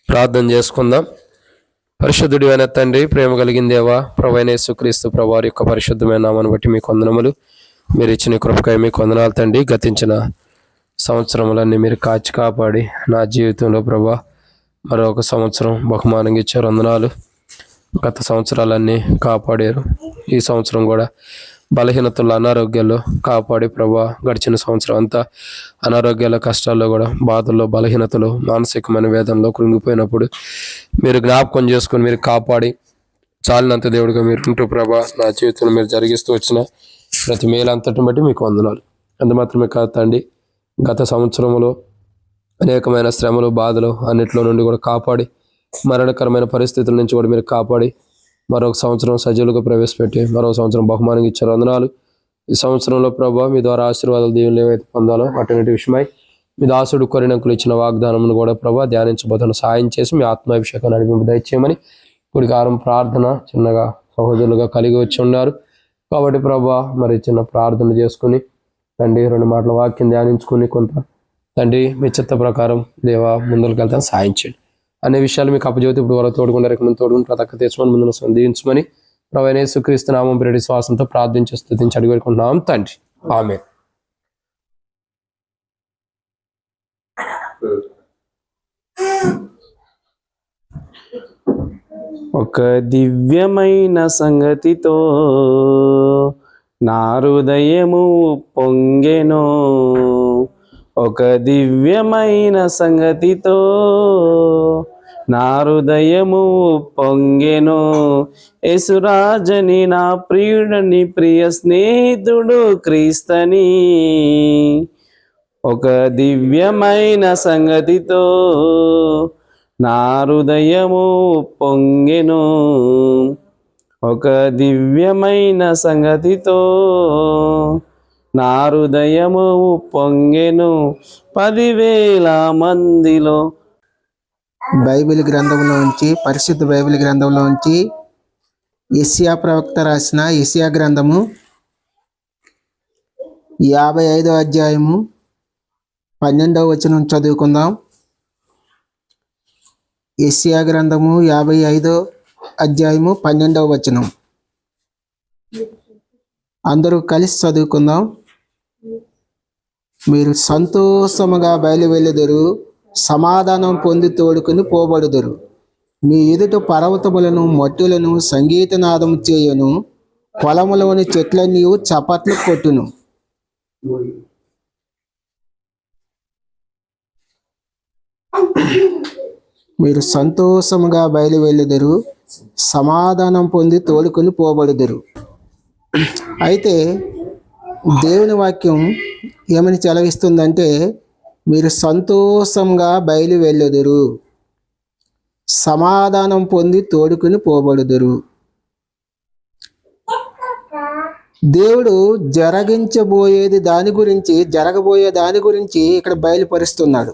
ప్రార్థన చేసుకుందాం. పరిశుద్ధుడి అయిన తండ్రి, ప్రేమ కలిగిన దేవా, ప్రభువైన యేసుక్రీస్తు ప్రభువారి యొక్క పరిశుద్ధమైన నామాన్ని బట్టి మీకు వందనములు. మీరు ఇచ్చిన కృపకై మీకు వందనాలు తండ్రి. గతించిన సంవత్సరములన్నీ మీరు కాచి కాపాడి నా జీవితంలో ప్రభా మరొక సంవత్సరం బహుమానంగా ఇచ్చారు. వందనాలు. గత సంవత్సరాలన్నీ కాపాడారు. ఈ సంవత్సరం కూడా బలహీనతలు, అనారోగ్యాలు కాపాడి ప్రభా గడిచిన సంవత్సరం అంతా అనారోగ్యాల, కష్టాల్లో కూడా, బాధల్లో, బలహీనతలు, మానసికమైన వేదనలో కృంగిపోయినప్పుడు మీరు జ్ఞాపకం చేసుకొని మీరు కాపాడి చాలినంత దేవుడిగా మీరు ఉంటూ ప్రభా నా జీవితంలో మీరు జరిగిస్తూ వచ్చిన ప్రతి మేలంతటిని బట్టి మీకు వందనాలు. అంత మాత్రమే కాదు తండ్రి, గత సంవత్సరంలో అనేకమైన శ్రమలు, బాధలు అన్నిట్లో నుండి కూడా కాపాడి మరణకరమైన పరిస్థితుల నుంచి కూడా మీరు కాపాడి మరొక సంవత్సరం సజీవులుగా ప్రవేశపెట్టి మరొక సంవత్సరం బహుమానంగా ఇచ్చారు. వందనాలు. ఈ సంవత్సరంలో ప్రభావ మీ ద్వారా ఆశీర్వాదాలు, దీవులు ఏవైతే పొందాలో వాటి విషయమై మీ దాసుడు కొరినంకులు ఇచ్చిన వాగ్దానమును కూడా ప్రభావ ధ్యానించబోతున్న సాయం చేసి మీ ఆత్మాభిషేకం నడిపింపు దయచేయమని కుడికారం ప్రార్థన చిన్నగా సహోదరులుగా కలిగి వచ్చి ఉన్నారు కాబట్టి ప్రభావ మరి చిన్న ప్రార్థన చేసుకుని తండ్రి 2 మాటల వాక్యం ధ్యానించుకుని కొంత తండ్రి మీ చిత్త ప్రకారం దేవా ముందుకు వెళ్తాను సాయం చేయండి అనే విషయాలు మీకు అప్పజోతి ఇప్పుడు వరకు తోడుకుండా రేపు తోడుకుని ప్రతక్క తెచ్చుకొని ముందును సంధించమని ప్రభువైన యేసుక్రీస్తు నామం పేరిట శ్వాసంతో ప్రార్థించి స్తుతించి అడిగి పెట్టుకుంటున్నాం తండ్రి. ఆమేన్. ఒక దివ్యమైన సంగతితో నా హృదయము పొంగెను. ఒక దివ్యమైన సంగతితో నా హృదయము పొంగెను. యేసురాజని నా ప్రియుడని, ప్రియ స్నేహితుడు క్రీస్తని. ఒక దివ్యమైన సంగతితో నా హృదయము పొంగెను. ఒక దివ్యమైన సంగతితో నా హృదయము పొంగెను. 10,000 మందిలో బైబిల్ గ్రంథంలోంచి, పరిశుద్ధ బైబిల్ గ్రంథంలోంచి యెషయా ప్రవక్త రాసిన యెషయా గ్రంథము 55వ అధ్యాయము 12వ వచనం చదువుకుందాం. యెషయా గ్రంథము 55వ అధ్యాయము 12వ వచనం. అందరూ కలిసి చదువుకుందాం. మీరు సంతోషముగా బయలువెళ్ళుదురు, సమాధానం పొంది తోడుకుని పోబడుదురు. మీ ఎదుట పర్వతములను, మట్టులను సంగీతనాదం చేయును, పొలములోని చెట్లన్నీ చప్పట్లు కొట్టును. మీరు సంతోషముగా బయలువెళ్ళుదురు, సమాధానం పొంది తోడుకుని పోబడుదురు. అయితే దేవుని వాక్యం ఏమని సెలవిస్తుందంటే, మీరు సంతోషంగా బయలువెళ్ళుదురు, సమాధానం పొంది తోడుకుని పోబడుదురు. దేవుడు జరగబోయే దాని గురించి ఇక్కడ బయలుపరుస్తున్నాడు.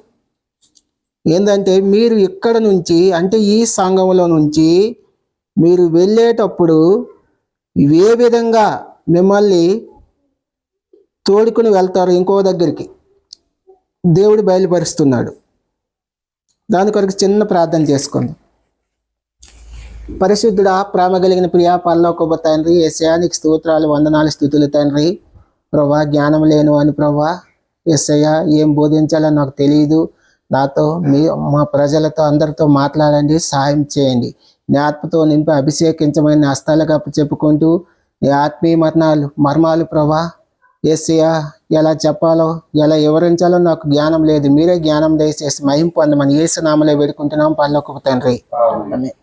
ఏంటంటే, మీరు ఇక్కడ నుంచి, అంటే ఈ సంఘంలో నుంచి మీరు వెళ్ళేటప్పుడు ఏ విధంగా మిమ్మల్ని తోడుకుని వెళ్తారు ఇంకో దగ్గరికి దేవుడు బయలుపరుస్తున్నాడు. దాని కొరకు చిన్న ప్రార్థన చేసుకుందాం. పరిశుద్ధుడా, ప్రేమ కలిగిన ప్రియా పరలోకపు తండ్రి, యేసయ్యా నీకు స్తోత్రాలు, వందనాలు, స్తుతులు తండ్రి. ప్రభా, జ్ఞానం లేను అని ప్రభా, యేసయ్యా ఏం బోధించాలో నాకు తెలియదు. నాతో మా ప్రజలతో అందరితో మాట్లాడండి, సాయం చేయండి. నీ ఆత్మతో నింపి అభిషేకించమైన హస్తాలుగా చెప్పుకుంటూ నీ ఆత్మీయ మర్మాలు ప్రభా యేసయ్యా ఎలా చెప్పాలో, ఎలా వివరించాలో నాకు జ్ఞానం లేదు. మీరే జ్ఞానం దయచేసి మహిమ పొందమని యేసు నామములో వేడుకుంటున్నాం పరలోకపు తండ్రి. ఆమేన్.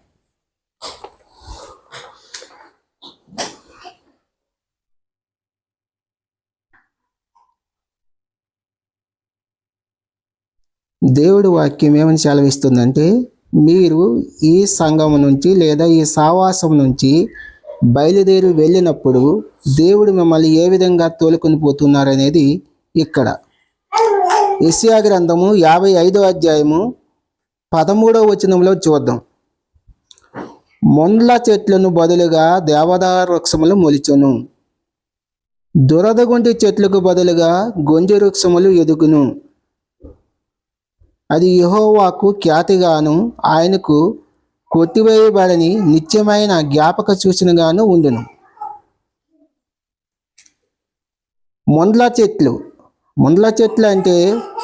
దేవుడి వాక్యం ఏమని సెలవిస్తుందంటే, మీరు ఈ సంఘం నుంచి లేదా ఈ సావాసం నుంచి బయలుదేరి వెళ్ళినప్పుడు దేవుడు మిమ్మల్ని ఏ విధంగా తోలుకొని పోతున్నారనేది ఇక్కడ యెషయా గ్రంథము 55వ అధ్యాయము 13వ వచనంలో చూద్దాం. మొండ్ల చెట్లను బదులుగా దేవదారు వృక్షములు మొలిచెను, దురదగొంటి చెట్లకు బదులుగా గొంజి వృక్షములు ఎదుగును. అది యెహోవాకు ఖ్యాతిగాను ఆయనకు కొట్టివేయబడని నిత్యమైన జ్ఞాపక సూచనగాను ఉండును. ముండ్ల చెట్లు. ముండ్ల చెట్లు అంటే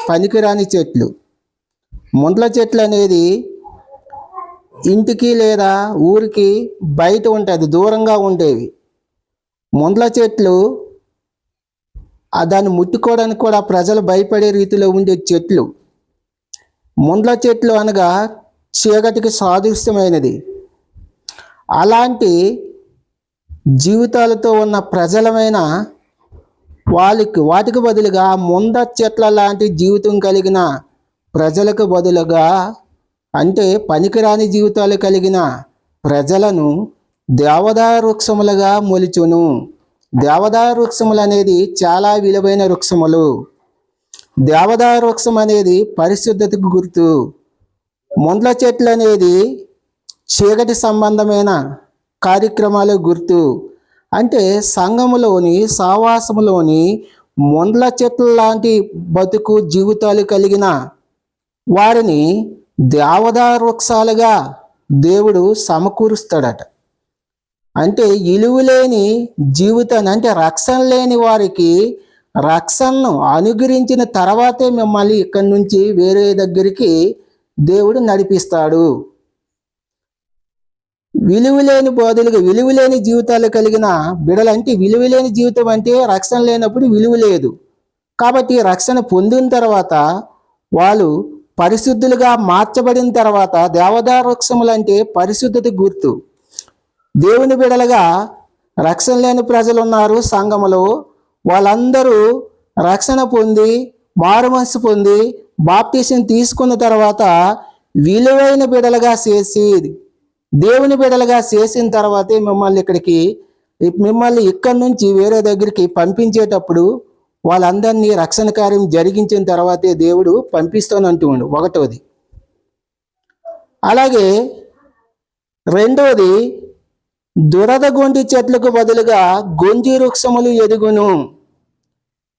పనికిరాని చెట్లు. ముండ్ల చెట్లు అనేది ఇంటికి లేదా ఊరికి బయట ఉంటుంది, దూరంగా ఉండేవి. ముండ్ల చెట్లు దాన్ని ముట్టుకోవడానికి కూడా ప్రజలు భయపడే రీతిలో ఉండే చెట్లు. ముండ్ల చెట్లు అనగా చీకటికి సాదృశ్యమైనది. అలాంటి జీవితాలతో ఉన్న ప్రజలమైన వాటికి బదులుగా ముంద చెట్ల లాంటి జీవితం కలిగిన ప్రజలకు బదులుగా, అంటే పనికిరాని జీవితాలు కలిగిన ప్రజలను దేవదారు వృక్షములుగా మొలుచును. దేవదారు వృక్షములు అనేది చాలా విలువైన వృక్షములు. దేవదారు వృక్షం అనేది పరిశుద్ధతకు గుర్తు. ముండ్ల చెట్లు అనేది చీకటి సంబంధమైన కార్యక్రమాలు గుర్తు. అంటే సంఘములోని సావాసములోని ముండ్ల చెట్ల లాంటి బతుకు జీవితాలు కలిగిన వారిని దేవదారు వృక్షాలుగా దేవుడు సమకూరుస్తాడట. అంటే ఇలువలేని జీవితాన్ని, అంటే రక్షణ లేని వారికి రక్షణను అనుగ్రహించిన తర్వాతే మిమ్మల్ని ఇక్కడి నుంచి వేరే దగ్గరికి దేవుడు నడిపిస్తాడు. విలువలేని బోధలుగా విలువలేని జీవితాలు కలిగిన బిడలు, అంటే విలువలేని జీవితం అంటే రక్షణ లేనప్పుడు విలువ లేదు. కాబట్టి రక్షణ పొందిన తర్వాత వాళ్ళు పరిశుద్ధులుగా మార్చబడిన తర్వాత దేవదారు వృక్షములు అంటే పరిశుద్ధత గుర్తు. దేవుని బిడలుగా రక్షణ లేని ప్రజలు ఉన్నారు సంఘములో. వాళ్ళందరూ రక్షణ పొంది మారుమనసు పొంది బాప్తీసం తీసుకున్న తర్వాత విలువైన బిడలుగా చేసి దేవుని బిడలుగా చేసిన తర్వాతే మిమ్మల్ని ఇక్కడి నుంచి వేరే దగ్గరికి పంపించేటప్పుడు వాళ్ళందరినీ రక్షణ కార్యం జరిగించిన తర్వాతే దేవుడు పంపిస్తానంటుండు. ఒకటోది. అలాగే రెండోది, దురదగొండి చెట్లకు బదులుగా గొంజి వృక్షములు ఎదుగును.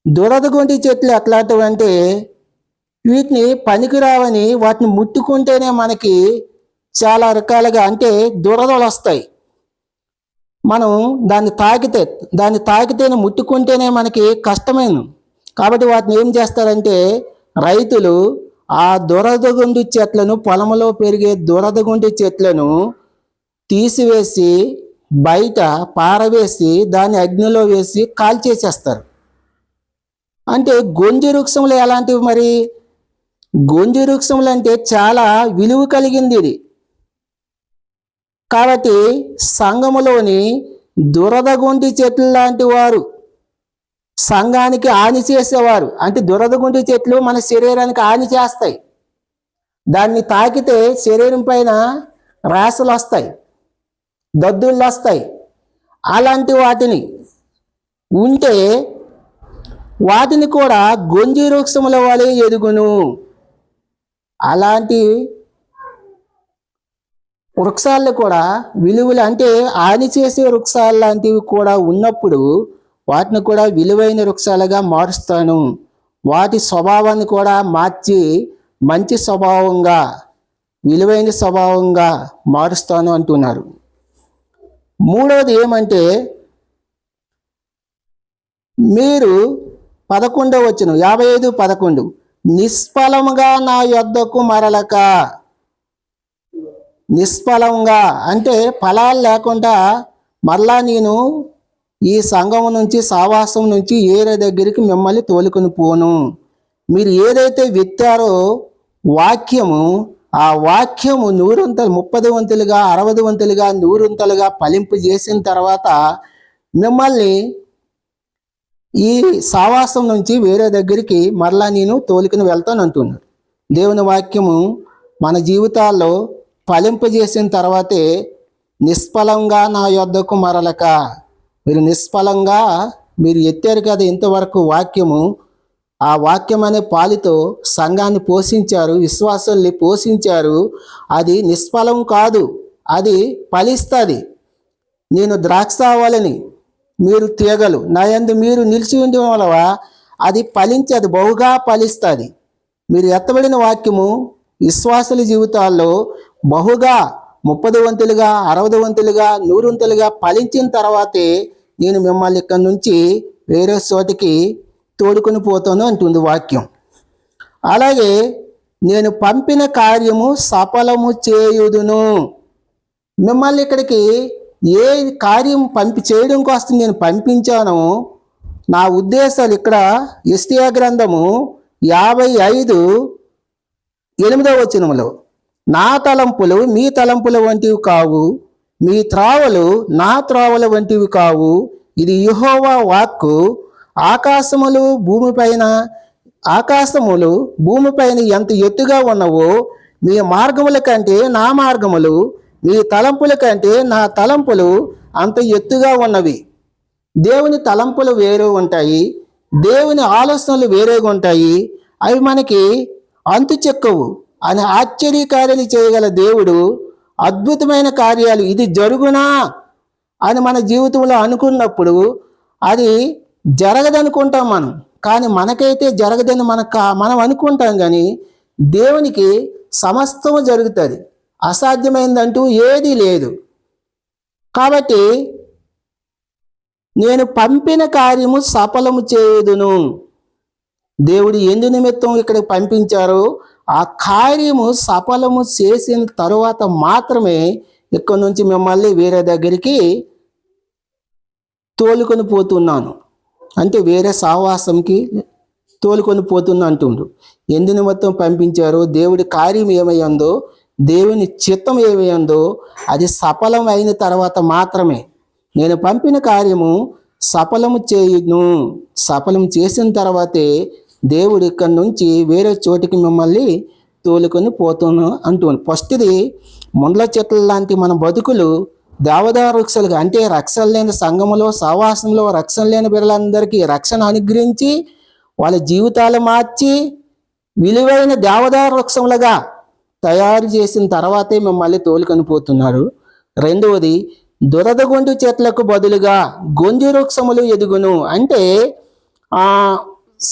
దురదగొండి చెట్లు ఎట్లాంటివంటే వీటిని పనికిరావని, వాటిని ముట్టుకుంటేనే మనకి చాలా రకాలుగా అంటే దురదలు వస్తాయి. మనం దాన్ని తాకితేనే ముట్టుకుంటేనే మనకి కష్టమైన. కాబట్టి వాటిని ఏం చేస్తారంటే రైతులు ఆ దురదగుండి చెట్లను, పొలంలో పెరిగే దురదగుండి చెట్లను తీసివేసి బయట పారవేసి దాన్ని అగ్నిలో వేసి కాల్చేసేస్తారు. అంటే గొంజి వృక్షములు ఎలాంటివి మరి? గొంజి వృక్షములు అంటే చాలా విలువ కలిగింది ఇది. కాబట్టి సంఘములోని దురదగుండి చెట్లు లాంటి వారు సంఘానికి హాని చేసేవారు. అంటే దురదగుండి చెట్లు మన శరీరానికి హాని చేస్తాయి. దాన్ని తాకితే శరీరం పైన రాసలు వస్తాయి, దద్దుళ్ళు వస్తాయి. అలాంటి వాటిని ఉంటే వాటిని కూడా గొంజి వృక్షముల వలె ఎదుగును. అలాంటి వృక్షాలు కూడా విలువలు, అంటే హాని చేసే వృక్షాలు లాంటివి కూడా ఉన్నప్పుడు వాటిని కూడా విలువైన వృక్షాలుగా మారుస్తాను. వాటి స్వభావాన్ని కూడా మార్చి మంచి స్వభావంగా, విలువైన స్వభావంగా మారుస్తాను అంటున్నారు. మూడవది ఏమంటే, మీరు 11వ వచనం 55:11 నిష్ఫలముగా నా యొద్దకు మరలక. నిష్ఫలంగా అంటే ఫలాలు లేకుండా మరలా నేను ఈ సంఘం నుంచి, సావాసం నుంచి ఏరే దగ్గరికి మిమ్మల్ని తోలుకొని పోను. మీరు ఏదైతే విత్తారో వాక్యము, ఆ వాక్యము 100 30 వంతులుగా 60 వంతులుగా 100 వంతులుగా ఫలింపు చేసిన తర్వాత మిమ్మల్ని ఈ సావాసం నుంచి వేరే దగ్గరికి మరలా నేను తోలుకుని వెళ్తాను అంటున్నాడు. దేవుని వాక్యము మన జీవితాల్లో ఫలింపజేసిన తర్వాతే నిష్ఫలంగా నా యొద్దకు మరలక. మీరు నిష్ఫలంగా మీరు ఎత్తారు కదా ఇంతవరకు వాక్యము, ఆ వాక్యం అనే పాలితో సంఘాన్ని పోషించారు, విశ్వాసాల్ని పోషించారు. అది నిష్ఫలం కాదు, అది ఫలిస్తుంది. నేను ద్రాక్షావళిని, మీరు తీగలు, నా యందు మీరు నిలిచి ఉండడం వల్ల అది ఫలించి అది బహుగా ఫలిస్తుంది. మీరు ఎత్తబడిన వాక్యము విశ్వాసుల జీవితాల్లో బహుగా 30 వంతులుగా 60 వంతులుగా 100 వంతులుగా ఫలించిన తర్వాతే నేను మిమ్మల్ని ఇక్కడి నుంచి వేరే చోటికి తోడుకొని పోతాను అంటుంది వాక్యం. అలాగే నేను పంపిన కార్యము సఫలము చేయుదును. మిమ్మల్ని ఇక్కడికి ఏ కార్యం చేయడం కోసం నేను పంపించానో నా ఉద్దేశాలు ఇక్కడ యెషయా గ్రంథము 55:8 నా తలంపులు మీ తలంపుల వంటివి కావు, మీ త్రావలు నా త్రావల వంటివి కావు, ఇది యెహోవా వాక్కు. ఆకాశములు భూమిపైన ఎంత ఎత్తుగా ఉన్నవో మీ మార్గముల కంటే నా మార్గములు, మీ తలంపుల కంటే నా తలంపులు అంత ఎత్తుగా ఉన్నవి. దేవుని తలంపులు వేరే ఉంటాయి, దేవుని ఆలోచనలు వేరేగా ఉంటాయి. అవి మనకి అంతు చెక్కవు. అని ఆశ్చర్యకార్యాలు చేయగల దేవుడు అద్భుతమైన కార్యాలు ఇది జరుగునా అని మన జీవితంలో అనుకున్నప్పుడు అది జరగదనుకుంటాం మనం. కానీ మనకైతే జరగదని మనం అనుకుంటాం, కానీ దేవునికి సమస్తము జరుగుతుంది. అసాధ్యమైందంటూ ఏదీ లేదు. కాబట్టి నేను పంపిన కార్యము సఫలము చేయుదును. దేవుడు ఎందు నిమిత్తం ఇక్కడికి పంపించారో ఆ కార్యము సఫలము చేసిన తరువాత మాత్రమే ఇక్కడి నుంచి మిమ్మల్ని వేరే దగ్గరికి తోలుకొని పోతున్నాను, అంటే వేరే సావాసంకి తోలుకొని పోతున్నా అంటుండు. ఎందు నిమిత్తం పంపించారో, దేవుడి కార్యం ఏమయ్యిందో, దేవుని చిత్తం ఏమయ్యిందో అది సఫలం అయిన తర్వాత మాత్రమే నేను పంపిన కార్యము సఫలము చేయును. సఫలం చేసిన తర్వాతే దేవుడు ఇక్కడి నుంచి వేరే చోటికి మిమ్మల్ని తోలుకొని పోతాను అంటుంది. ఫస్ట్ది ముండ్ల చెట్ల లాంటి మన బతుకులు దేవదారు వృక్షాలుగా, అంటే రక్షణ లేని సంఘములో సహవాసంలో రక్షణ లేని బిడ్డలందరికీ రక్షణ అనుగ్రహించి వాళ్ళ జీవితాలు మార్చి విలువైన దేవదారు వృక్షములుగా తయారు చేసిన తర్వాతే మిమ్మల్ని తోలుకొని పోతున్నారు. రెండవది దురదగొండు చెట్లకు బదులుగా గొంజి వృక్షములు ఎదుగును. అంటే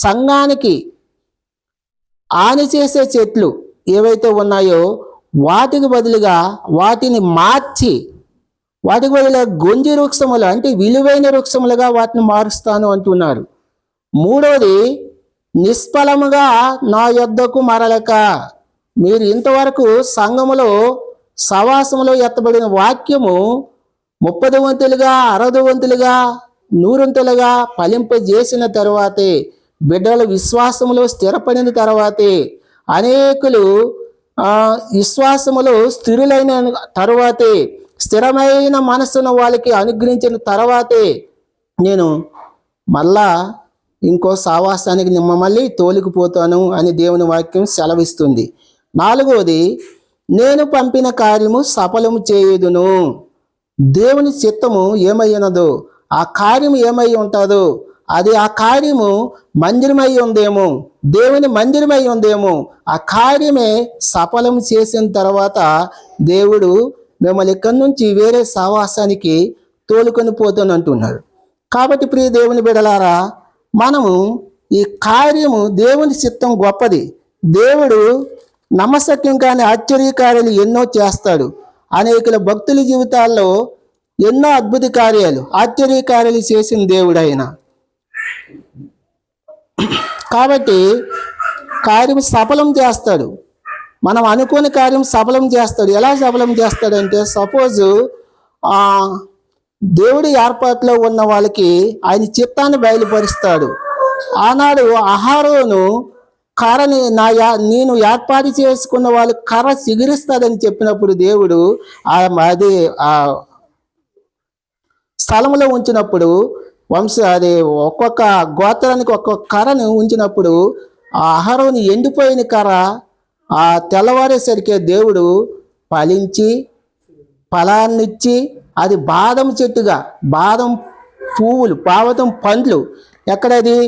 సంఘానికి హాని చేసే చెట్లు ఏవైతే ఉన్నాయో వాటికి బదులుగా వాటిని మార్చి వాటికి బదులుగా గొంజి వృక్షములు అంటే విలువైన వృక్షములుగా వాటిని మారుస్తాను అంటున్నారు. మూడవది నిష్ఫలముగా నా యొద్దకు మరలక. మీరు ఇంతవరకు సంఘములో సవాసములో ఎత్తబడిన వాక్యము 30 వంతులుగా 60 వంతులుగా 100 వంతులుగా ఫలింపజేసిన తరువాతే, బిడ్డల విశ్వాసములో స్థిరపడిన తర్వాతే, అనేకులు విశ్వాసములో స్థిరులైన తరువాతే, స్థిరమైన మనస్సును వాళ్ళకి అనుగ్రహించిన తర్వాతే నేను మళ్ళా ఇంకో సావాసానికి మళ్ళీ తోలుకుపోతాను అని దేవుని వాక్యం సెలవిస్తుంది. నాలుగవది నేను పంపిన కార్యము సఫలము చేయుదును. దేవుని చిత్తము ఏమై ఉన్నదో, ఆ కార్యము ఏమై ఉంటుందో అది ఆ కార్యము మందిరమై ఉందేమో, దేవుని మందిరమై ఉందేమో, ఆ కార్యమే సఫలం చేసిన తర్వాత దేవుడు మిమ్మల్ని ఇక్కడి నుంచి వేరే సావాసానికి తోలుకొని పోతాను అంటున్నాడు. కాబట్టి ప్రియ దేవుని బిడ్డలారా, మనము ఈ కార్యము దేవుని చిత్తం గొప్పది. దేవుడు నమ్మశక్యం కాని ఆశ్చర్యకార్యాలు ఎన్నో చేస్తాడు. అనేకుల భక్తుల జీవితాల్లో ఎన్నో అద్భుత కార్యాలు ఆశ్చర్యకార్యాలు చేసిన దేవుడు ఆయన. కాబట్టి కార్యం సఫలం చేస్తాడు. మనం అనుకోని కార్యం సఫలం చేస్తాడు. ఎలా సఫలం చేస్తాడంటే, సపోజ్ దేవుడి ఏర్పాటులో ఉన్న వాళ్ళకి ఆయన చిత్తాన్ని బయలుపరుస్తాడు. ఆనాడు అహరోను కర్రని నేను ఏర్పాటు చేసుకున్న వాళ్ళు కర్ర సిగిరిస్తుందని చెప్పినప్పుడు దేవుడు అది ఆ స్థలంలో ఉంచినప్పుడు అది ఒక్కొక్క గోత్రానికి ఒక్కొక్క కర్రను ఉంచినప్పుడు ఆ అహరోను ఎండిపోయిన కర్ర ఆ తెల్లవారేసరికి దేవుడు ఫలించి ఫలాన్నిచ్చి అది బాదం చెట్టుగా, బాదం పువ్వులు, బాదం పండ్లు. ఎక్కడది?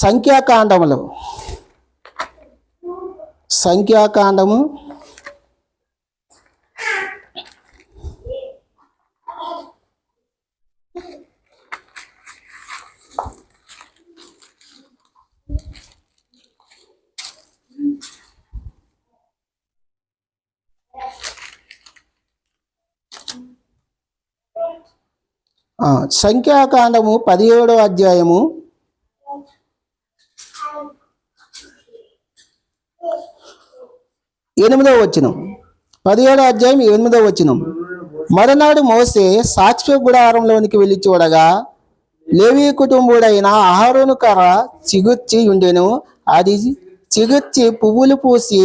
సంఖ్యాకాండము సంఖ్యాకాండము 17వ అధ్యాయము 8వ వచనం. 17వ అధ్యాయం 8వ వచనం. మరునాడు మోసే సాక్ష్య గుడారంలోనికి వెళ్ళి చూడగా లేవీ కుటుంబుడైన అహరోను కర్ర చిగుర్చి ఉండెను. అది చిగుర్చి పువ్వులు పూసి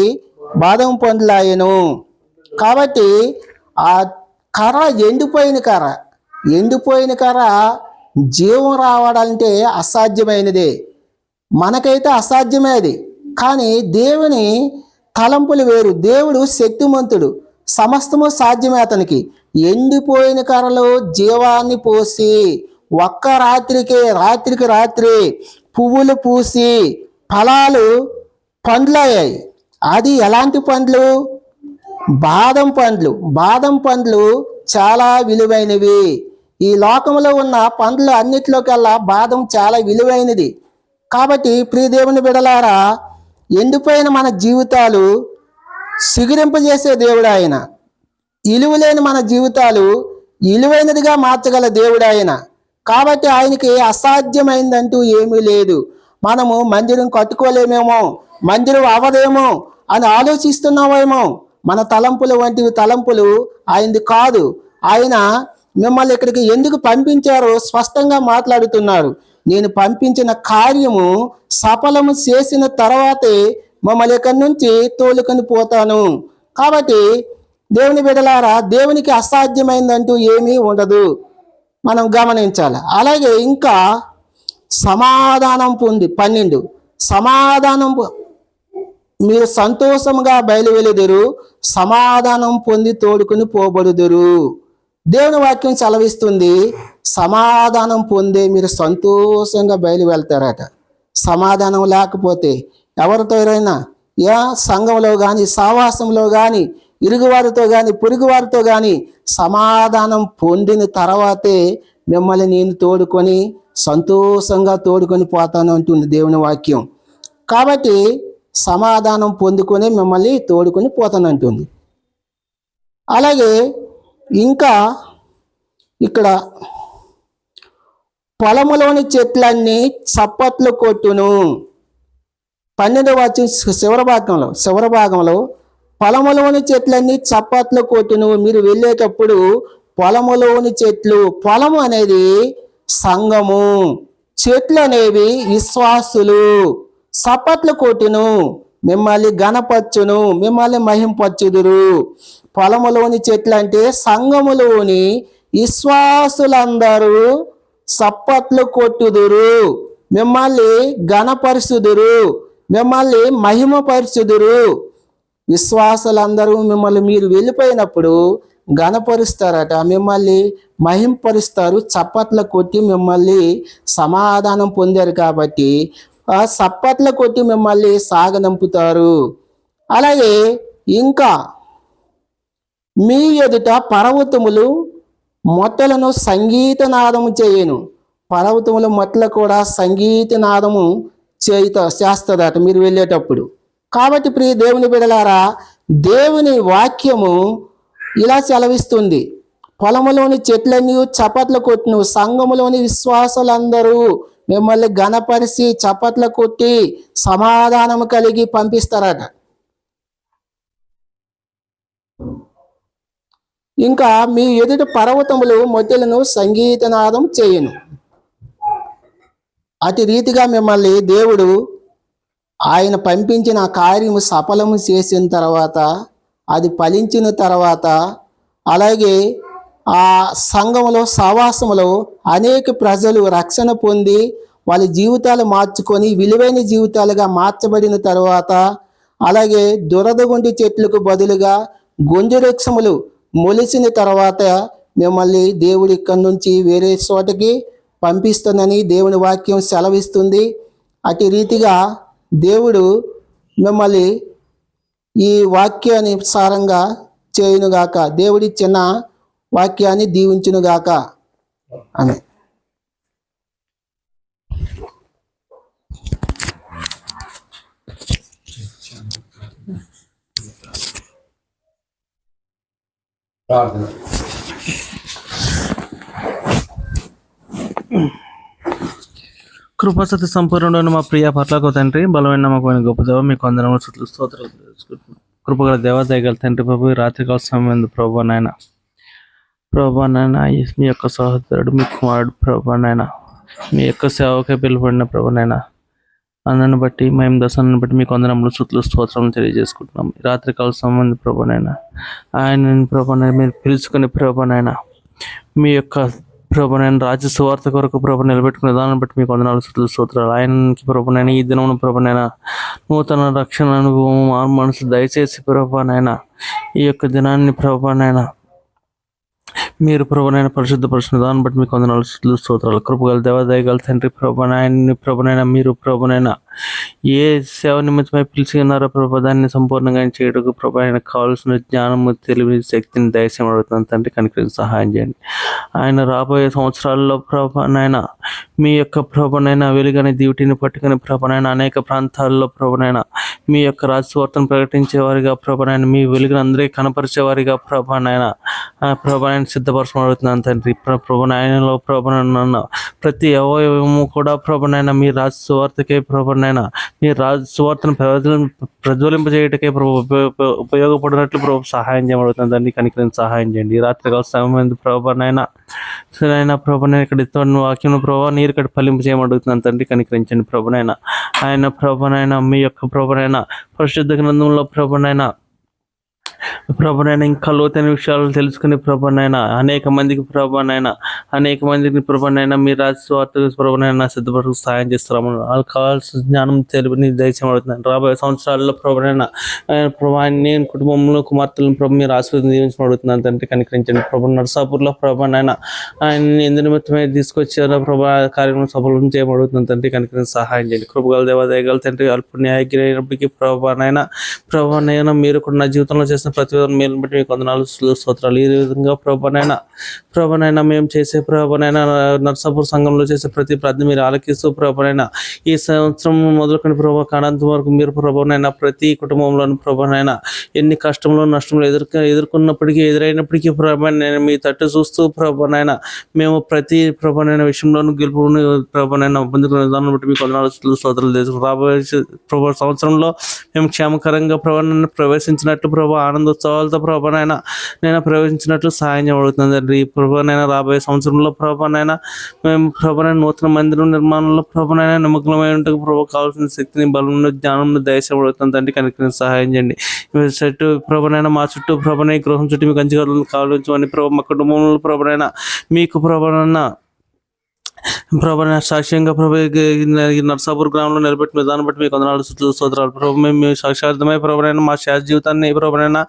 బాదం పండ్లాయెను. కాబట్టి ఆ కర్ర ఎండిపోయిన కర్ర జీవం రావడాలంటే అసాధ్యమైనదే. మనకైతే అసాధ్యమే అది. కానీ దేవుని తలంపులు వేరు. దేవుడు శక్తిమంతుడు, సమస్తము సాధ్యమే అతనికి. ఎండిపోయిన కర్రలో జీవాన్ని పోసి ఒక్క రాత్రికి రాత్రి పువ్వులు పూసి ఫలాలు పండ్లయ్యాయి. అది ఎలాంటి పండ్లు? బాదం పండ్లు చాలా విలువైనవి. ఈ లోకంలో ఉన్న పండ్లు అన్నిటిలోకెల్లా బాదం చాలా విలువైనది. కాబట్టి ప్రియ దేవుని బిడలారా, ఎండిపోయిన మన జీవితాలు సిగురింపజేసే దేవుడు ఆయన. ఇలువలేని మన జీవితాలు ఇలువైనదిగా మార్చగల దేవుడు ఆయన. కాబట్టి ఆయనకి అసాధ్యమైందంటూ ఏమీ లేదు. మనము మందిరం కట్టుకోలేమేమో, మందిరం అవ్వదేమో అని ఆలోచిస్తున్నామేమో. మన తలంపులు వంటివి తలంపులు ఆయనది కాదు. ఆయన మిమ్మల్ని ఇక్కడికి ఎందుకు పంపించారో స్పష్టంగా మాట్లాడుతున్నారు. నేను పంపించిన కార్యము సఫలము చేసిన తర్వాతే మమ్మల్ని ఇక్కడి నుంచి తోలుకొని పోతాను. కాబట్టి దేవుని బిడ్డలారా, దేవునికి అసాధ్యమైందంటూ ఏమీ ఉండదు, మనం గమనించాలి. అలాగే ఇంకా సమాధానం పొంది 12 సమాధానం మీరు సంతోషంగా బయలువెలుదురు, సమాధానం పొంది తోడుకుని పోబడుదురు. దేవుని వాక్యం సెలవిస్తుంది, సమాధానం పొందే మీరు సంతోషంగా బయలు వెళ్తారట. సమాధానం లేకపోతే ఎవరితోనైనా సంఘంలో కానీ, సావాసంలో కానీ, ఇరుగువారితో కానీ, పొరుగువారితో కానీ సమాధానం పొందిన తర్వాతే మిమ్మల్ని నేను తోడుకొని సంతోషంగా తోడుకొని పోతాను అంటుంది దేవుని వాక్యం. కాబట్టి సమాధానం పొందుకొని మిమ్మల్ని తోడుకొని పోతానంటుంది. అలాగే ఇంకా ఇక్కడ పొలములోని చెట్లన్నీ చప్పట్లు కొట్టును. 12వ వచనం చివరి భాగంలో పొలములోని చెట్లన్నీ చప్పట్లు కొట్టును. మీరు వెళ్ళేటప్పుడు పొలములోని చెట్లు, పొలము అనేది సంఘము, చెట్లు అనేవి విశ్వాసులు. చప్పట్లు కొట్టును, మిమ్మల్ని గణపరచును, మిమ్మల్ని మహింపరచుదురు. పొలములోని చెట్లు అంటే సంఘములోని విశ్వాసులందరూ చప్పట్లు కొట్టుదురు, మిమ్మల్ని గణపరుచుదురు, మిమ్మల్ని మహిమపరుచుదురు. విశ్వాసులందరూ మిమ్మల్ని మీరు వెళ్ళిపోయినప్పుడు గణపరుస్తారట, మిమ్మల్ని మహింపరుస్తారు. చప్పట్లు కొట్టి మిమ్మల్ని సమాధానం పొందారు కాబట్టి ఆ చప్పట్లు కొట్టి మిమ్మల్ని సాగనంపుతారు. అలాగే ఇంకా మీ ఎదుట పర్వతములు మొట్టలను సంగీతనాదము చేయను. పర్వతముల మొట్టలు కూడా సంగీతనాదము చేస్తుందట మీరు వెళ్ళేటప్పుడు. కాబట్టి ప్రియ దేవుని బిడలారా, దేవుని వాక్యము ఇలా సెలవిస్తుంది, పొలములోని చెట్లన్నీ చప్పట్లు కొట్టును, సంఘములోని విశ్వాసులందరూ మిమ్మల్ని గణపరిచి చప్పట్లు కొట్టి సమాధానము కలిగి పంపిస్తారట. ఇంకా మీ ఎదుట పర్వతములు మొట్టలను సంగీతనాదం చేయను. అటు రీతిగా మిమ్మల్ని దేవుడు ఆయన పంపించిన కార్యము సఫలము చేసిన తర్వాత, అది ఫలించిన తర్వాత, అలాగే ఆ సంఘంలో సహవాసములో అనేక ప్రజలు రక్షణ పొంది వాళ్ళ జీవితాలు మార్చుకొని విలువైన జీవితాలుగా మార్చబడిన తర్వాత, అలాగే దురదగుండి చెట్లకు బదులుగా గొంజు వృక్షములు మొలిసిన తర్వాత మిమ్మల్ని దేవుడి ఇక్కడి నుంచి వేరే చోటకి పంపిస్తుందని దేవుని వాక్యం సెలవిస్తుంది. అటు రీతిగా దేవుడు మిమ్మల్ని ఈ వాక్యానుసారంగా చేయునుగాక. దేవుడిచ్చిన వాక్యాన్ని దీవించునుగాక. ఆమేన్. ప్రార్థన. కృపాసతి సంపూర్ణమైన మా ప్రియ పట్లకు తండ్రి, బలమైన నమ్మకమైన గొప్ప దేవ, మీకు వందనములు స్తుతులు స్తోత్రాలు తెలుసుకుంటున్నాం. కృపగల దేవ, దయగల తండ్రి ప్రభు, రాత్రికాల సమయం ప్రభు నాయన, మీ యొక్క సహోదరుడు, మీ కుమారుడు ప్రభు నాయన, మీ యొక్క సేవకే పిలువబడిన ప్రభు నాయన, అందరిని బట్టి మేము దర్శనాన్ని బట్టి మీకు వందనములు స్తుతులు స్తోత్రాలను తెలియజేసుకుంటున్నాం. రాత్రికాల సమయం ప్రభు నాయన, ఆయన ప్రభు నాయన మీరు పిలుచుకుని ప్రభు నాయన, మీ యొక్క ప్రభునైన రాజ్య సువార్త కొరకు ప్రభు నిలబెట్టుకునే దాన్ని బట్టి మీకు వందనాలు స్తుతులు స్తోత్రాలు. ఆయనకి ప్రభునైనా ఈ దినమున ప్రభునైనా నూతన రక్షణ అనుభవం మారు మనసు దయచేసి ప్రభునైనా ఈ యొక్క దినాన్ని ప్రభునైనా మీరు ప్రభునైనా పరిశుద్ధపరిచిన దాన్ని బట్టి మీకు వందనాలు స్తుతులు స్తోత్రాలు. కృపగల దేవ, దయగల తండ్రి ప్రభునైనా మీరు ప్రభునైనా ఏ సేవ నిమిత్తమై పిలిచి ఉన్నారో ప్రభు దాన్ని సంపూర్ణంగా చేయడానికి ప్రభు ఆయనకు కావాల్సిన జ్ఞానము, తెలివి, శక్తిని దయచేయమని అడుగుతున్నాను తండ్రి. కనుక సహాయం చేయండి. ఆయన రాబోయే సంవత్సరాల్లో ప్రభునైనా మీ యొక్క ప్రభునైనా వెలుగని డ్యూటీని పట్టుకుని ప్రభునైనా అనేక ప్రాంతాల్లో ప్రభునైనా మీ యొక్క రాజస్వార్తను ప్రకటించేవారిగా ప్రభునైనా మీ వెలుగును అందరికీ కనపరిచేవారిగా ప్రభునైనా ప్రభునైనా సిద్ధపరచమని అడుగుతున్నాను తండ్రి. ప్రభునైనాలో ప్రభునైనా ప్రతి అవయవము కూడా ప్రభునైనా మీ రాజస్వార్తకే ప్రభునైనా మీ రాజస్వార్తను ప్రజ్వలింపజేయటకే ప్రభు ఉపయోగపడినట్లు ప్రభు సహాయం చేయబడుతుంది తండ్రి. కనికరించి సహాయం చేయండి. ఈ రాత్రికాల సమయం ప్రభునైనా ప్రభునైనా ఇక్కడ ఇతను వాక్యం ప్రభావ నీరు ఇక్కడ ఫలింపు చేయమడుగుతున్నాను తండ్రి. కనికరించండి ప్రభునైనా. ఆయన ప్రభునైనా మీ యొక్క ప్రభునైనా పరిశుద్ధ గ్రంథంలో ప్రభునైనా ఇంకా లోతైన విషయాలు తెలుసుకుని ప్రభునైనా అనేక మందికి ప్రభునైనా మీ రాజస్వార్త ప్రభునైనా సిద్ధపడుతూ సహాయం చేస్తాము. వాళ్ళకి కావాల్సిన జ్ఞానం తెలివిని దయచేయబడుతున్నాను. రాబోయే సంవత్సరాల్లో ప్రభునైనా నేను కుటుంబంలో కుమార్తెలను ప్రభు మీరు ఆశీర్వాదం దీవించబడుతున్నాను తండ్రి. కనికరించండి ప్రభు. నర్సాపూర్లో ప్రభునైనా ఆయన ఎందు నిమిత్తమే తీసుకొచ్చారో ప్రభు కార్యక్రమం సఫలం చేయబడుతున్నాను తండ్రి. కనికరించి సహాయం చేయండి. కృపగల దేవ, దయగల తండ్రి, అల్ప న్యాయగిరినప్పటికీ ప్రభునైనా మీరు కూడా నా జీవితంలో చేసిన ప్రతి మేలును బట్టి మీకు వందనాలు స్తోత్రాలు. ఈ విధంగా ప్రభునైనా మేము చేసే ప్రభునైనా నర్సాపూర్ సంఘంలో చేసే ప్రతి ప్రార్థన మీరు ఆలకిస్తూ ప్రభునైనా ఈ సంవత్సరం మొదలుకొని ప్రభు కాణాంతం వరకు మీరు ప్రభునైనా ప్రతి కుటుంబంలోని ప్రభునైనా ఎన్ని కష్టంలో నష్టంలో ఎదుర్కొన్నప్పటికీ ఎదురైనప్పటికీ ప్రభునైనా మీ తట్టు చూస్తూ ప్రభునైనా మేము ప్రతి ప్రభునైనా విషయంలోనూ గెలుపుని ప్రభునైనా పొందుకునే విధానం బట్టి మీకు వందనాలు స్తోత్రాలు తెలుసు. రాబోయే ప్రభు సంవత్సరంలో మేము క్షేమకరంగా ప్రభునైనా ప్రవేశించినట్లు ప్రభు ఆనందోత్సవాలతో ప్రభునైనా నేను ప్రవేశించినట్లు సహాయం చేయబడుతుంది తండ్రి. ప్రభునైనా రాబోయే సంవత్సరంలో ప్రభునైనా మేము ప్రభునైనా నూతన మందిరం నిర్మాణంలో ప్రభునైనా నిమగ్నమై ఉంటకు ప్రభు కావాల్సిన శక్తిని, బలం, జ్ఞానం దయచేయబడుతుంది తండ్రి. కనుక సహాయం చేయండి. చుట్టూ ప్రభునైనా మా చుట్టూ ప్రభునైనా గృహం చుట్టూ మీకు కంచిగారులను కావాలని ప్రభు మా కుటుంబంలో ప్రభునైనా మీకు ప్రభునైనా సాక్ష్యంగా ప్రభు నర్సాపూర్ గ్రామంలో నిలబెట్టిన విధానం బట్టి మీకు వందనాలు స్తోత్రాలు. ప్రభు మేము సాక్షార్థమై ప్రభునైనా మా శాశ్వత జీవితాన్ని ప్రభునైనా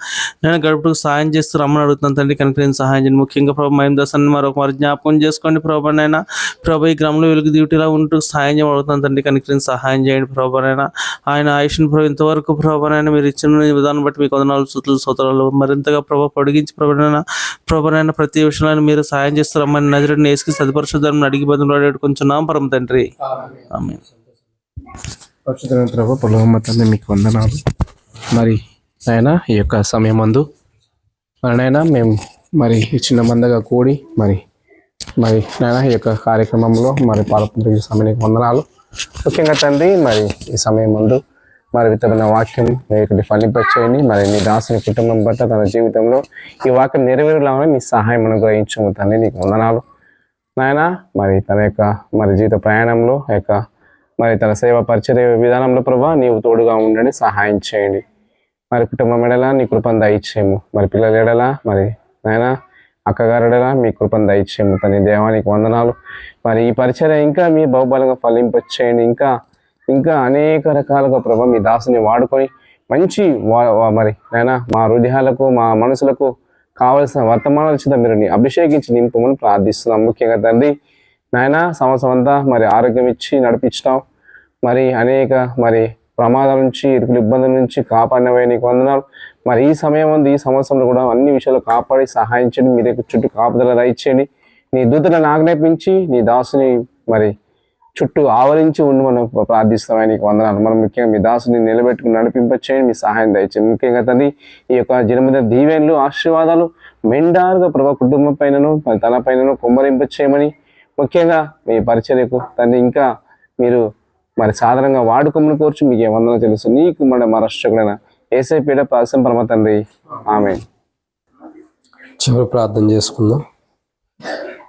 నేను గడుపుకు సహాయం చేస్తూ రమ్మని అడుగుతున్నాను తండ్రి. కనుక సహాయం చేయండి. ముఖ్యంగా ప్రభు మహిమ దర్శనాన్ని మరొక జ్ఞాపకం చేసుకోండి ప్రభునైనా. ప్రభు ఈ గ్రామంలో వెలుగు డ్యూటీలా ఉంటూ సహాయం చేయబడుతున్నాను తండ్రి. కనుక సహాయం చేయండి ప్రభునైనా. ఆయన ఆయుష్ను ప్రభు ఇంతవరకు ప్రభునైనా మీరు ఇచ్చిన విధానం బట్టి మీకు వందనాలు స్తోత్రాలు. మరింతగా ప్రభు పొడిగించి ప్రభునైనా ప్రతి విషయంలో మీరు సహాయం చేస్తూ రమ్మని నజరుడిని యేసుకి సత్పరిశుద్ధాన్ని అడిగి బదులు కొంచెం పరమ తండ్రి. ఆమేన్. పరిశుద్ధమైన ప్రభు పొలగమ్మ తండ్రి మీకు వందనాలు. మరి ఆయన ఈ యొక్క సమయం మందు నాయన మేము మరి చిన్న మందగా కూడి మరి నాయన ఈ యొక్క కార్యక్రమంలో మరి పాల్పొందుకు సమయానికి వందనాలు. ముఖ్యంగా తండ్రి మరి ఈ సమయం ముందు మరి విత్తమైన వాక్యం మీరు ఫలింపచేయండి. మరి నీ దాసుని కుటుంబం బట్ట తన జీవితంలో ఈ వాక్యం నెరవేరులాగానే మీ సహాయం అనుగ్రహించము తండ్రి. నీకు వందనాలు నాయన. మరి తన యొక్క మరి జీవిత ప్రయాణంలో మరి తన సేవ పరిచర్య విధానంలో ప్రభా నీవు తోడుగా ఉండండి, సహాయం చేయండి. మరి కుటుంబం ఎడలా నీ కృపను దయచేయము. మరి పిల్లల ఎడలా మరి నాయన అక్కగారు ఎడలా మీ కృపను దయచేయము తన దేవానికి వందనాలు. మరి ఈ పరిచర్య ఇంకా మీ బహుబలంగా ఫలింపచేయండి. ఇంకా అనేక రకాలుగా ప్రభా మీ దాసుని వాడుకొని మంచి మరి నాయన మా హృదయాలకు మా మనసులకు కావలసిన వర్తమానాల చేత మీరు అభిషేకించి నింపమని ప్రార్థిస్తున్నాం. ముఖ్యంగా తండ్రి నాయన సంవత్సరం అంతా మరి ఆరోగ్యం ఇచ్చి నడిపించినాం. మరి అనేక మరి ప్రమాదాల నుంచి, ఇరుకుల ఇబ్బందుల నుంచి కాపాడినవే నీకు వందనాలు. మరి ఈ సమయం ఉంది, ఈ సంవత్సరంలో కూడా అన్ని విషయాలు కాపాడి సహాయం చేయండి. మీ దగ్గర చుట్టూ కాపుదల దయచేయండి. నీ దూతలను ఆజ్ఞాపించి నీ దాసుని మరి చుట్టూ ఆవరించి ఉండి మనం ప్రార్థిస్తామని నీకు వందనాలు. మనం ముఖ్యంగా మీ దాసుని నిలబెట్టుకుని నడిపింపచేయండి. మీ సహాయం దయచేయండి. ముఖ్యంగా తండ్రి ఈ యొక్క జన్మదిన దీవెనలు, ఆశీర్వాదాలు మెండారుగా ప్రభా కుటుంబం పైనను తన పైనను కుమ్మరింపచేయమని, ముఖ్యంగా మీ పరిచర్యకు తండ్రి ఇంకా మీరు మరి సాధారణంగా వాడుకోమని కోర్చు మీకు ఏ వందన తెలుసు నీకు మా రక్షకుడైన యేసయ్య పేడ ప్రాసం పరమ తండ్రి ఆమేన్. చివరి ప్రార్థన చేసుకుందాం.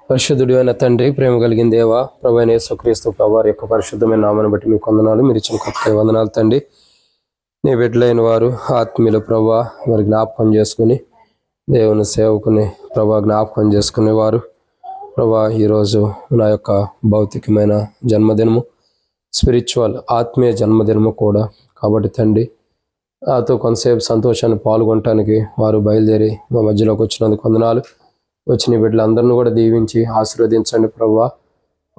పరిశుద్ధుడు అయిన తండ్రి, ప్రేమ కలిగిన దేవ, ప్రభువైన యేసుక్రీస్తు ప్రభువారి యొక్క పరిశుద్ధమైన నామాన్ని బట్టి మీకు వందనాలు. మీరు ఇచ్చిన కొత్త వందనాలు తండ్రి. నీ బిడ్డలైన వారు ఆత్మీయుల ప్రభా వారి జ్ఞాపకం చేసుకుని, దేవుని సేవకుని ప్రభా జ్ఞాపకం చేసుకునే వారు ప్రభా, ఈరోజు నా యొక్క భౌతికమైన జన్మదినము, స్పిరిచువల్ ఆత్మీయ జన్మదినము కూడా కాబట్టి తండ్రి, నాతో కొంతసేపు సంతోషాన్ని పాల్గొనటానికి వారు బయలుదేరి మా మధ్యలోకి వచ్చినందుకు వందనాలు. వచ్చిన బిడ్డలందరినీ కూడా దీవించి ఆశీర్వదించండి ప్రభా.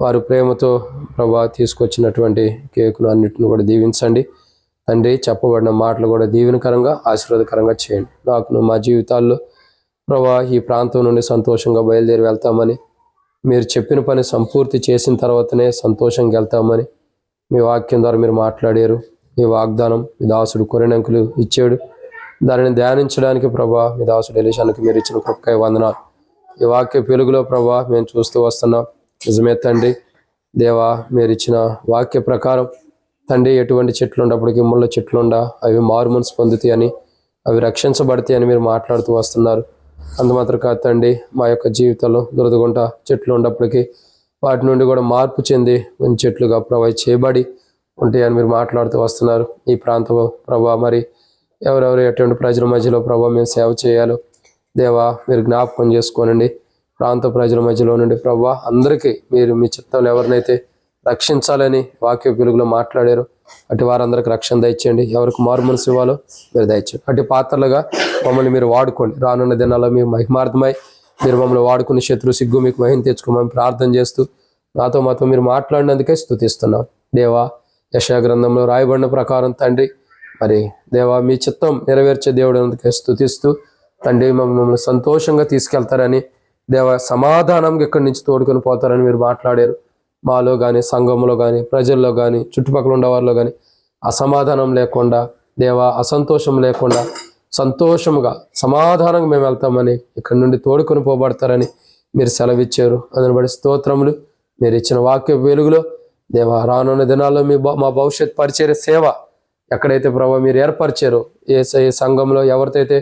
వారు ప్రేమతో ప్రభా తీసుకొచ్చినటువంటి కేకును అన్నిటిని కూడా దీవించండి తండ్రి. చెప్పబడిన మాటలు కూడా దీవెనకరంగా ఆశీర్వాదకరంగా చేయండి. నాకు మా జీవితాల్లో ప్రభా ఈ ప్రాంతం నుండి సంతోషంగా బయలుదేరి వెళ్తామని, మీరు చెప్పిన పని సంపూర్తి చేసిన తర్వాతనే సంతోషంగా వెళ్తామని మీ వాక్యం ద్వారా మీరు మాట్లాడారు. ఈ వాగ్దానం మీ దాసుడు కొరెనంకులు ఇచ్చాడు. దానిని ధ్యానించడానికి ప్రభా మీ దాసుడు ఎలీషానికి మీరు ఇచ్చిన కృపకై వందనాలు. ఈ వాక్య వెలుగులో ప్రభా మేము చూస్తూ వస్తున్నాం. నిజమే తండ్రి దేవా, మీరు ఇచ్చిన వాక్య ప్రకారం తండ్రి, ఎటువంటి చెట్లు ఉన్నప్పటికీ ముళ్ళ చెట్లుండా అవి మారు మనసు పొందుతాయి అని, అవి రక్షించబడతాయి అని మీరు మాట్లాడుతూ వస్తున్నారు. అందుమాత్రం కాదు తండ్రి, మా యొక్క జీవితంలో దురదగుంట చెట్లు ఉన్నప్పటికీ వాటి నుండి కూడా మార్పు చెంది మంచి చెట్లుగా ప్రొవైడ్ చేయబడి ఉంటాయని మీరు మాట్లాడుతూ వస్తున్నారు. ఈ ప్రాంతంలో ప్రభా మరి ఎవరెవరు ఎటువంటి ప్రజల మధ్యలో ప్రభా మేము సేవ చేయాలో దేవా మీరు జ్ఞాపకం చేసుకోనండి. ప్రాంత ప్రజల మధ్యలో నుండి ప్రభా అందరికీ మీరు మీ చిత్తంలో ఎవరినైతే రక్షించాలని వాక్య వెలుగులో మాట్లాడారు అటు వారందరికి రక్షణ దయచేయండి. ఎవరికి మారు మనసు ఇవ్వాలో మీరు దయచేయండి. అటు పాత్రలుగా మమ్మల్ని మీరు వాడుకోండి. రానున్న దినాల్లో మీ మహిమార్థమై మీరు మమ్మల్ని వాడుకుని శత్రు సిగ్గు మీకు మహిమ తెచ్చుకోమని ప్రార్థన చేస్తూ మాతో మీరు మాట్లాడినందుకే స్తుతిస్తున్నాం దేవా. యెషయా గ్రంథంలో రాయబడిన ప్రకారం తండ్రి మరి దేవా మీ చిత్తం నెరవేర్చే దేవుడు అందుకే స్తుతిస్తూ తండ్రి మమ్మల్ని సంతోషంగా తీసుకెళ్తారని, దేవా సమాధానంగా ఇక్కడి నుంచి తోడుకొని పోతారని మీరు మాట్లాడారు. మాలో కానీ సంఘంలో కానీ ప్రజల్లో కానీ చుట్టుపక్కల ఉండేవారిలో కానీ అసమాధానం లేకుండా దేవా, అసంతోషం లేకుండా సంతోషముగా సమాధానంగా మేము వెళ్తామని, ఇక్కడి నుండి తోడుకొని పోబడతారని మీరు సెలవిచ్చారు. అందుని బట్టి స్తోత్రములు. మీరు ఇచ్చిన వాక్య వెలుగులో దేవా రానున్న దినాల్లో మా భవిష్యత్ పరిచర్య సేవ ఎక్కడైతే ప్రభావ మీరు ఏర్పరిచారో, ఏ సంఘంలో ఎవరితోయితే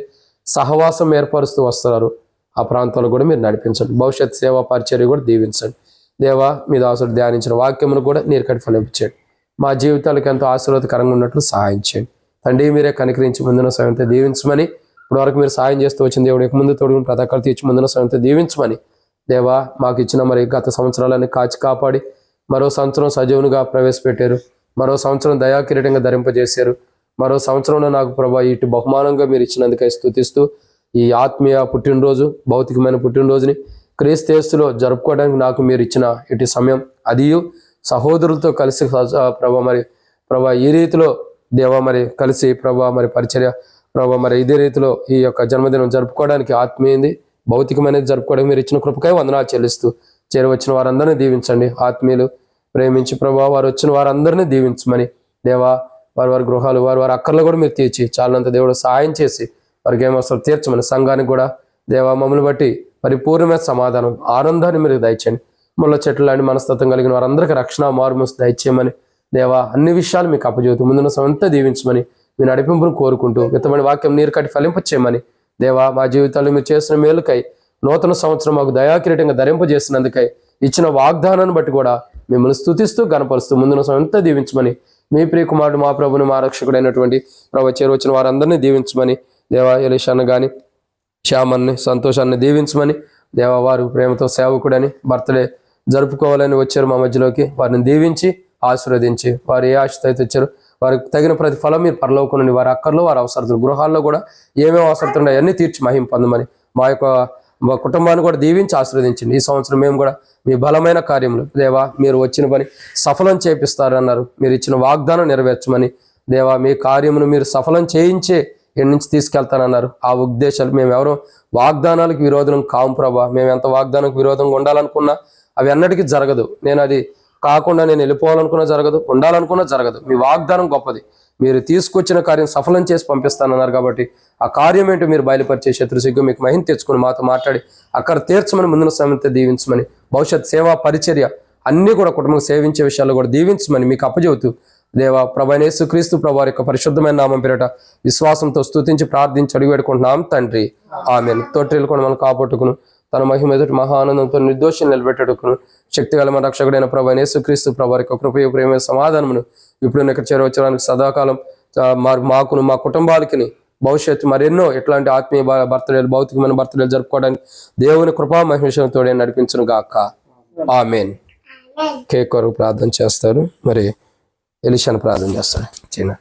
సహవాసం ఏర్పరుస్తూ వస్తున్నారో ఆ ప్రాంతాల్లో కూడా మీరు నడిపించండి. భవిష్యత్ సేవా పరిచర్య కూడా దీవించండి దేవా. మీ దాసుడు ధ్యానించిన వాక్యమును కూడా నీరు కట్టి ఫలించండి. మా జీవితాలకు ఎంతో ఆశీర్వాదకరంగా ఉన్నట్లు సహాయం చేయండి తండ్రి. మీరే కనికరించి ముందున సమయంతో దీవించమని, ఇప్పుడు వరకు మీరు సహాయం చేస్తూ వచ్చిన దేవుడికి ముందు తోడుకుని ప్రతి ఒక్కరు తీర్చి ముందున సమయంతో దీవించమని దేవా. మాకు ఇచ్చిన మరి గత సంవత్సరాలన్నీ కాచి కాపాడి మరో సంవత్సరం సజీవునిగా ప్రవేశపెట్టారు. మరో సంవత్సరం దయాకిరీటంగా ధరింపజేశారు. మరో సంవత్సరంలో నాకు ప్రభా ఇటు బహుమానంగా మీరు ఇచ్చినందుకై స్తుతిస్తూ ఈ ఆత్మీయ పుట్టినరోజు, భౌతికమైన పుట్టినరోజుని క్రీస్తులో జరుపుకోవడానికి నాకు మీరు ఇచ్చిన ఇటు సమయం, అదియు సహోదరులతో కలిసి ప్రభా ఈ రీతిలో దేవా మరి కలిసి ప్రభా మరి పరిచర్య ప్రభా మరి ఇదే రీతిలో ఈ యొక్క జన్మదినం జరుపుకోవడానికి ఆత్మీయంది భౌతికమైనది జరుపుకోవడానికి మీరు ఇచ్చిన కృపకై వందనాలు చెల్లిస్తూ చేరవచ్చిన వారందరినీ దీవించండి. ఆత్మీయులు ప్రేమించి ప్రభా వారు వచ్చిన వారందరినీ దీవించమని దేవా, వారి గృహాలు వారి అక్కర్లు కూడా మీరు తీర్చి చాలంత దేవుడు సహాయం చేసి వారికి ఏమవసరం తీర్చమని, సంఘానికి కూడా దేవా మమ్మల్ని బట్టి పరిపూర్ణమైన సమాధానం ఆనందాన్ని మీరు దయచేయండి. ముళ్ళ చెట్లు లాంటి మనస్తత్వం కలిగిన వారందరికీ రక్షణ మార్మస్ దయచేయమని దేవా అన్ని విషయాలు మీకు అప్పచెబుతూ ముందున్న సమంతా దీవించమని మీ నడిపింపును కోరుకుంటూ విత్తమైన వాక్యం నీరు కట్టి ఫలింపచేయమని దేవా, మా జీవితాల్లో మీరు చేసిన మేలుకై నూతన సంవత్సరం మాకు దయాకిరీటంగా ధరింపజేసినందుకై ఇచ్చిన వాగ్దానాన్ని బట్టి కూడా మిమ్మల్ని స్తుతిస్తూ గణపరుస్తూ ముందున్న సమంతా దీవించమని మీ ప్రియకుమారుడు మా ప్రభుని మా రక్షకుడైనటువంటి ప్రభు చేరువచ్చిన వారందరినీ దీవించమని దేవా. ఎలీషాను కానీ శ్యామన్ని సంతోషాన్ని దీవించమని దేవా, వారు ప్రేమతో సేవకుడని బర్త్డే జరుపుకోవాలని వచ్చారు మా మధ్యలోకి, వారిని దీవించి ఆశీర్వదించి వారు ఏ ఆశతో అయితే వచ్చారు వారికి తగిన ప్రతి ఫలం మీరు పరలోకనుండి వారి అక్కర్లో వారి అవసరతలు గృహాల్లో కూడా ఏమేమి అవసరతలు ఉన్నాయో అన్నీ తీర్చి మహిమ పొందమని మా యొక్క కుటుంబాన్ని కూడా దీవించి ఆశీర్వదించండి. ఈ సంవత్సరం మేము కూడా మీ బలమైన కార్యములు దేవా మీరు వచ్చిన పని సఫలం చేపిస్తారన్నారు. మీరు ఇచ్చిన వాగ్దానం నెరవేర్చమని దేవా, మీ కార్యమును మీరు సఫలం చేయించే ఎక్కడి నుంచి తీసుకెళ్తానన్నారు. ఆ ఉద్దేశాలు మేము ఎవరో వాగ్దానాలకు విరోధం కాము ప్రభా. మేము ఎంత వాగ్దానానికి విరోధంగా ఉండాలనుకున్నా అవి అన్నటికీ జరగదు. నేను అది కాకుండా నేను వెళ్ళిపోవాలనుకున్నా జరగదు, ఉండాలనుకున్నా జరగదు. మీ వాగ్దానం గొప్పది. మీరు తీసుకొచ్చిన కార్యం సఫలం చేసి పంపిస్తానన్నారు కాబట్టి ఆ కార్యం ఏంటో మీరు బయలుపరిచే శత్రు సిగ్గు మీకు మహిమ తెచ్చుకుని మాతో మాట్లాడి అక్కడ తీర్చమని ముందున సమయంతో దీవించమని భవిష్యత్ సేవా పరిచర్య అన్నీ కూడా కుటుంబం సేవించే విషయాల్లో కూడా దీవించమని మీకు అప్పచెబుతూ దేవా ప్రభు అయిన యేసుక్రీస్తు ప్రభు వారి యొక్క పరిశుద్ధమైన నామం పేరట విశ్వాసంతో స్తుతించి ప్రార్థించి అడిగి పెట్టుకుంటున్నాం తండ్రి. ఆమేన్. తోట్రీలు కూడా మనం కాపాడుకును తన మహిమ ఎదుటి మహా ఆనందంతో నిర్దోషం నిలబెట్టుకును శక్తిగల మన రక్షకుడైన ప్రభు అయిన యేసుక్రీస్తు ప్రభు వారి యొక్క కృపయ ప్రేమ సమాధానమును ఇప్పుడు ఇక్కడ చేరవచ్చడానికి సదాకాలం మాకును మా కుటుంబాలకి భవిష్యత్తు మరెన్నో ఇట్లాంటి ఆత్మీయ బర్త్డేలు భౌతికమైన బర్త్డేలు జరుపుకోవడానికి దేవుని కృపా మహిమతో నడిపించును గాక. ఆమేన్. కేక్ కొరకు ప్రార్థన చేస్తారు. మరి ఎలిషాను ప్రార్థన చేస్తారు. చిన్న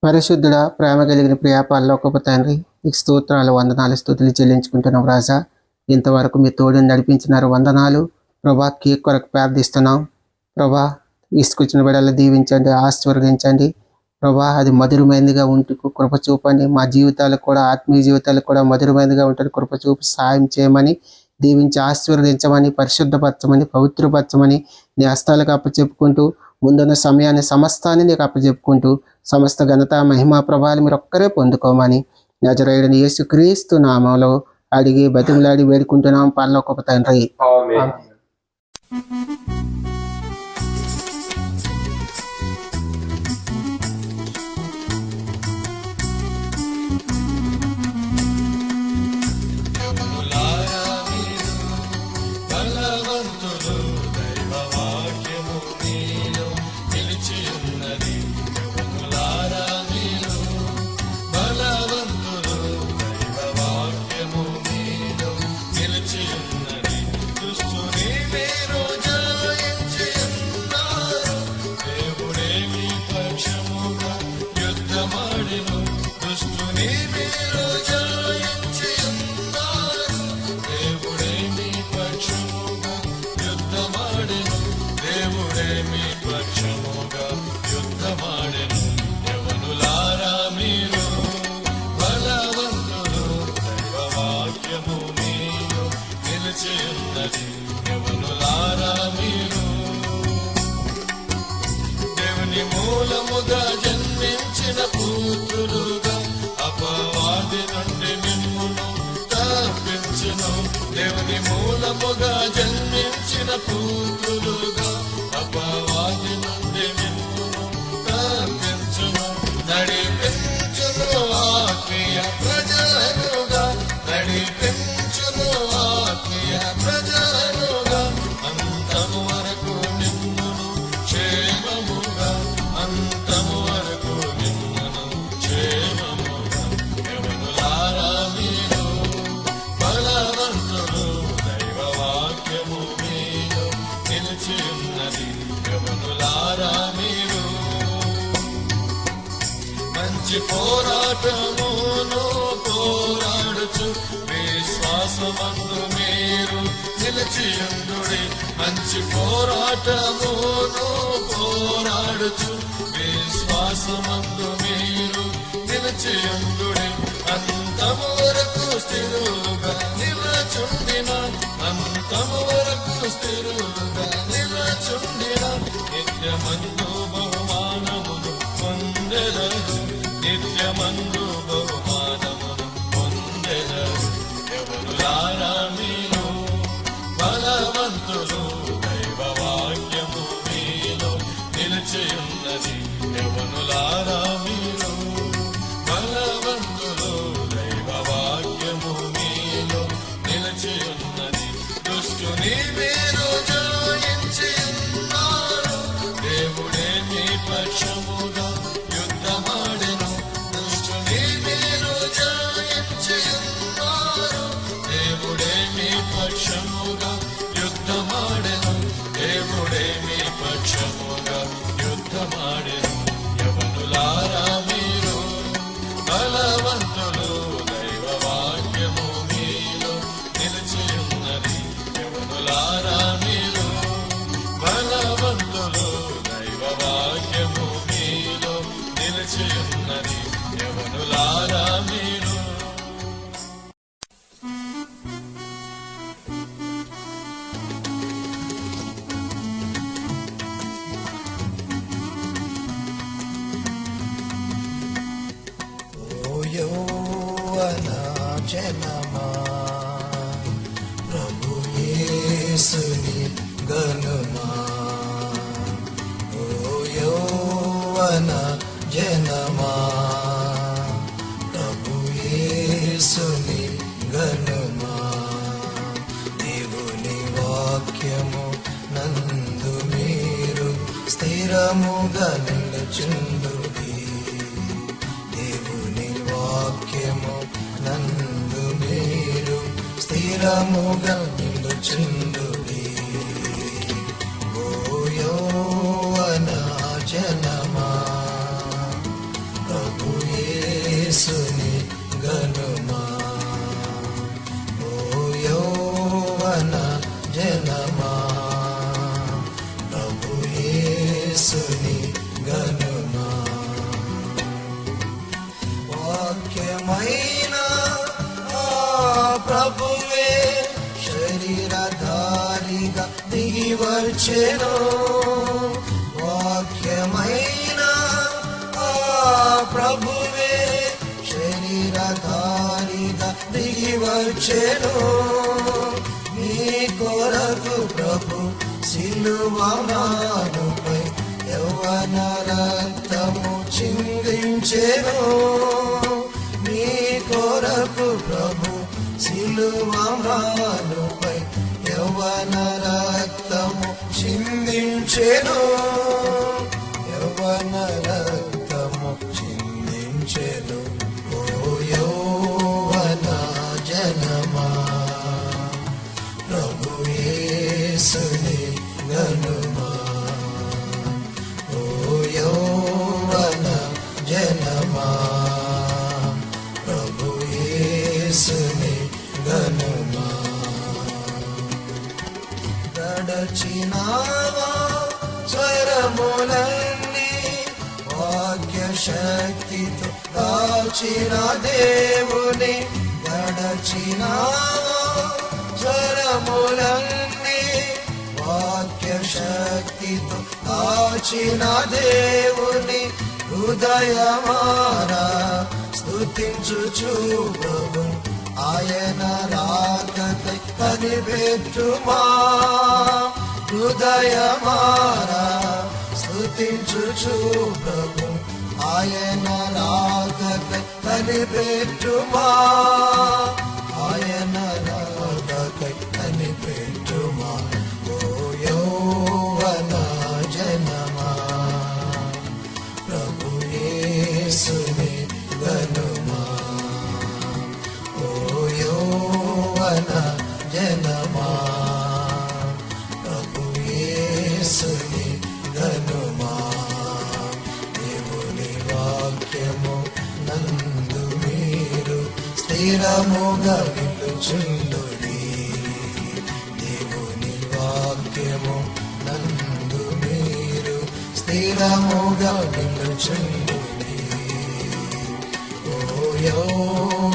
పరిశుద్ధుడ ప్రేమ కలిగిన ప్రియ పరలోకపు తండ్రి, నీకు స్తోత్రాలు వందనాలు స్తుతులు చెల్లించుకుంటున్నాం రాజా. ఇంతవరకు మీ తోడుని నడిపించినారు, వందనాలు ప్రభా. కేక్ కొరకు ప్రార్థిస్తున్నాం ప్రభా. తీసుకొచ్చిన బిడ్డలు దీవించండి, ఆశీర్వదించండి ప్రభా. అది మధురమైనదిగా ఉంటూ కృప చూపండి. మా జీవితాలకు కూడా ఆత్మీయ జీవితాలకు కూడా మధురమైనదిగా ఉంటుంది. కృప చూపి సాయం చేయమని, దీవించి ఆశీర్వదించమని, పరిశుద్ధపరచమని, పవిత్రపరచమని నీ హస్తాలకు అప్పచెప్పుకుంటూ ముందున్న సమయాన్ని సమస్తాన్ని నీకు అప్పచెప్పుకుంటూ సమస్త ఘనత మహిమా ప్రభావాలు మీరు ఒక్కరే పొందుకోమని నజరేయుడైన యేసుక్రీస్తు నామంలో అడిగి బతిమలాడి వేడుకుంటున్నాం పరలోకపు తండ్రి. ఆమేన్. దేవుని మూలముగా జన్మించిన పుత్రులుగా అపవాది నుండి మిమ్మును తప్పించును. దేవుని మూలముగా జన్మించిన పుత్రులుగా అపవాది నుండి మిమ్మును తప్పించును. నడిపించును ఆత్మీయ ప్రజలుగా, నడిపించును ఆత్మీయ ప్రజలుగా, అంతము వరకు నిమ్మును క్షేమముగా, అంతము వరకు నిమ్మును క్షేమముగా. యెహోవారా మీరు బలవంతులు, దైవ వాక్యము మీలో నిలిచి ఉన్నది. యెహోవారా మీరు మంచి పోరాటమును పోరాడుచు విశ్వాసమందు మీరు నిలిచియుండుడి. మంచి పోరాటమును పోరాడుచు విశ్వాసమందు మీరు నిలిచియుండుడి. అంతము వరకు స్థిరులుగా నిలచుండిన, అంతము వరకు స్థిరులుగా నిలచుండిన, నిత్యమందు బహుమానమును పొందెదరు, నిత్యమందు బహుమానమును పొందెదరు. యెహోవారా మీరు బలవంతులు, దైవ వాక్యము మీలో నిలిచియున్నది. యెహోవారా మీరు బలవంతులు, దైవ వాక్యము మీలో నిలిచియున్నది. దుష్టుని జనమా ప్రభు యేసుని గనుమా ఓ యౌవన జనమా ప్రభు యేసుని గనుమా దేవుని వాక్యము నందు మీరు స్థిరముగా నిలుచుండుడి దేవుని వాక్యము నందు మీరు స్థిరముగా నిలుచుండుడి ఓ యౌవన జనమా ప్రభు యేసుని గనుమా ఓ యౌవన జనమా ప్రభు యేసుని గనుమా వాక్యమైన ఆ ప్రభువే శరీరధారిగా దిగి వచ్చెను వాక్యమైన ఆ ప్రభువే శరీరధారిగా దిగి వచ్చెను నీ కొరకు ప్రభు సిలువమానుపై యవ్వన రక్తము చిందించెను నీ కొరకు ప్రభు సిలువమానుపై యవ్వన రక్తము చిందించెను యవ్వన రక్తము చిందించెను ఓ యౌవన జనమా ప్రభు యేసుని గనుమా ఓ యౌవన జనమా ప్రభు యేసుని గనుమా గడచినావా స్వరములన్నీ వాక్య శక్తితో దాచిన దేవుని గడచినావా స్వరములన్నీ వాక్య శక్తితో దాచిన దేవుని హృదయమారా స్తుతించుచు ప్రభు ఆయన రాకకై కనిపెట్టుమా హృదయమారా స్తుతించుచు ప్రభు ఆయన రాకకై కనిపెట్టుమా ఆయన రాకకై కనిపెట్టుమా ఓ యౌవన జనమా ప్రభు యేసుని గనుమా ఓ యౌవన జనమా ప్రభు యేసుని గనుమా దేవుని వాక్యము నందు మీరు స్థిరముగా నిలుచుండుడి దేవుని వాక్యము నందు మీరు స్థిరముగా నిలుచుండుడి ఓ యౌవన